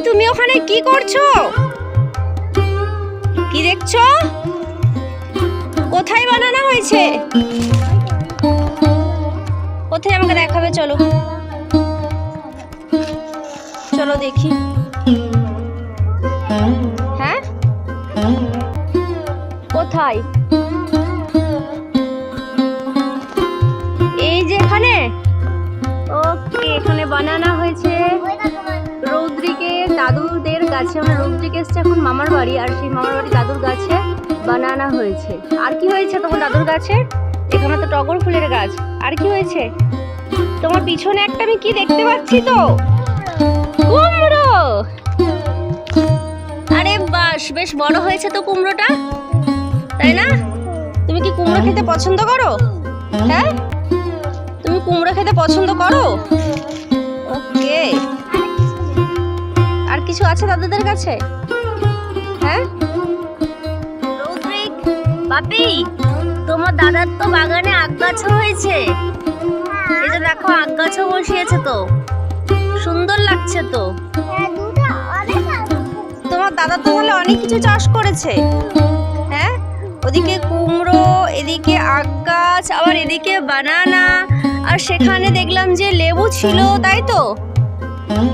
তুমি ওখানে কি করছো? কি দেখছো? কোথায় বানানো হয়েছে? কোথায় আমাকে দেখাবে? চলো চলো দেখি। হ্যাঁ, কোথায়? এই যে এখানে। ওকে, এখানে বানানো হয়েছে রৌদ্রিকের দাদুদের গাছে। আমরা রৌদ্রিক এসছে এখন মামার বাড়ি, আর সেই মামার বাড়ি দাদুর গাছে বানানো হয়েছে। আর কি হয়েছে তোমার দাদুর গাছে? এখানে তো টগর ফুলের গাছ। আর কি হয়েছে তোমার পিছনে? একটা আমি কি দেখতে পাচ্ছি তো, কুমড়ো। আরে বাস, বেশ বড় হয়েছে তো কুমড়োটা, তাই না? তুমি কি কুমড়ো খেতে পছন্দ করো? হ্যাঁ, তুমি কুমড়ো খেতে পছন্দ করো? ওকে, আর কিছু আছে দাদাদের কাছে? হ্যাঁ, রৌদ্রিক বাপি, তোমার দাদার তো বাগানে আখ গাছ হয়েছে। এই যে দেখো, আখ গাছও বসিয়েছে তো, সুন্দর লাগছে তো। তোমার দাদা তো তাহলে অনেক কিছু চাষ করেছে। হ্যাঁ, ওদিকে কুমড়ো, এদিকে আখ গাছ, আবার এদিকে বানানা, আর সেখানে দেখলাম যে লেবু ছিল, তাই তো?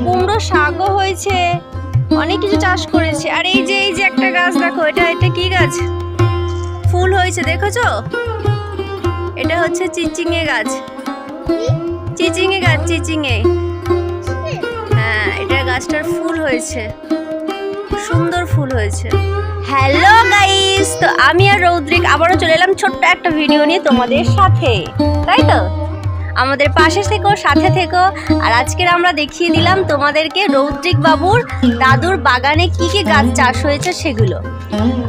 কুমড়ো শাকও হয়েছে, অনেক কিছু চাষ করেছে। আর এই যে একটা গাছ দেখো, এটা কি গাছ? ফুল হয়েছে, দেখেছো? এটা হচ্ছে চিচিঙে গাছ। চিচিঙে গাছ, চিচিঙে। হ্যাঁ, এটা গাছটার ফুল হয়েছে, সুন্দর ফুল হয়েছে। হ্যালো গাইস, তো আমি আর রৌদ্রিক আবারও চলে এলাম ছোট্ট একটা ভিডিও নিয়ে তোমাদের সাথে, তাই তো? আমাদের পাশে থেকো, সাথে থেকো। আর আজকের আমরা দেখিয়ে দিলাম তোমাদেরকে রৌদ্রিক বাবুর দাদুর বাগানে কি কি গাছ চাষ হয়েছে সেগুলো।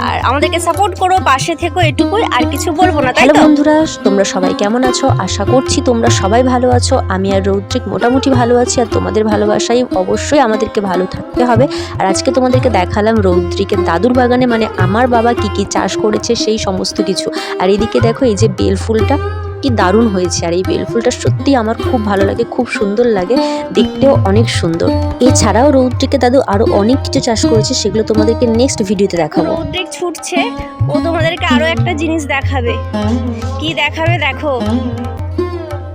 আর আমাদেরকে সাপোর্ট করো, পাশে থেকো, এটুকুই, আর কিছু বলবো না, তাই তো? বন্ধুরা, তোমরা সবাই কেমন আছো? আশা করছি তোমরা সবাই ভালো আছো। আমি আর রৌদ্রিক মোটামুটি ভালো আছি, আর তোমাদের ভালোবাসাই অবশ্যই আমাদেরকে ভালো থাকতে হবে। আর আজকে তোমাদেরকে দেখালাম রৌদ্রিকের দাদুর বাগানে, মানে আমার বাবা কি কি চাষ করেছে সেই সমস্ত কিছু। আর এদিকে দেখো, এই যে বেল ফুলটা কি দারুণ হয়েছে। আর এই বেল ফুলটা সত্যি আমার খুব ভালো লাগে, খুব সুন্দর লাগে, দেখতেও অনেক সুন্দর। এছাড়াও রৌদ্রিকের দাদু আরো অনেক কিছু চাষ করেছে, সেগুলো তোমাদেরকে নেক্সট ভিডিওতে দেখাবো। রৌদ্রিক ছুটছে, ও তোমাদেরকে আরো একটা জিনিস দেখাবে। কি দেখাবে দেখো?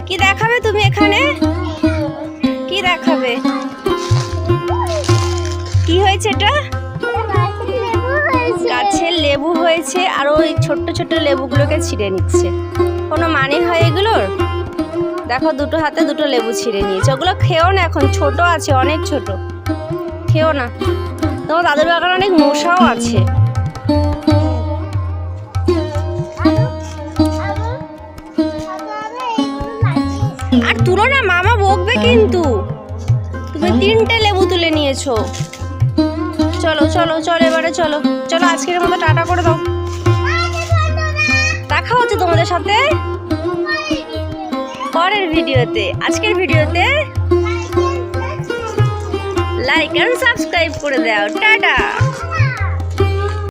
কি দেখাবে তুমি এখানে? কি দেখাবে? কি হয়েছে এটা? গাছের লেবু হয়েছে, আর ওই ছোট্ট ছোট্ট লেবুগুলোকে ছিঁড়ে নিচ্ছে। কোনো মানে হয় এগুলোর? দেখো, দুটো হাতে দুটো লেবু ছিঁড়ে নিয়েছে। ওগুলো খেও না, এখন ছোট আছে, অনেক ছোট, খেও না। তোমার দাদুর বাগানে অনেক মশাও আছে। আর তুলো না, মামা বকবে কিন্তু। তুমি 3টে লেবু তুলে নিয়েছো। চলো চলো চলো, এবারে চলো চলো, আজকের মতো টাটা করে দাও। দেখা হচ্ছে তোমাদের সাথে পরের ভিডিওতে। আজকের ভিডিওতে লাইক আর সাবস্ক্রাইব করে দাও। টাটা।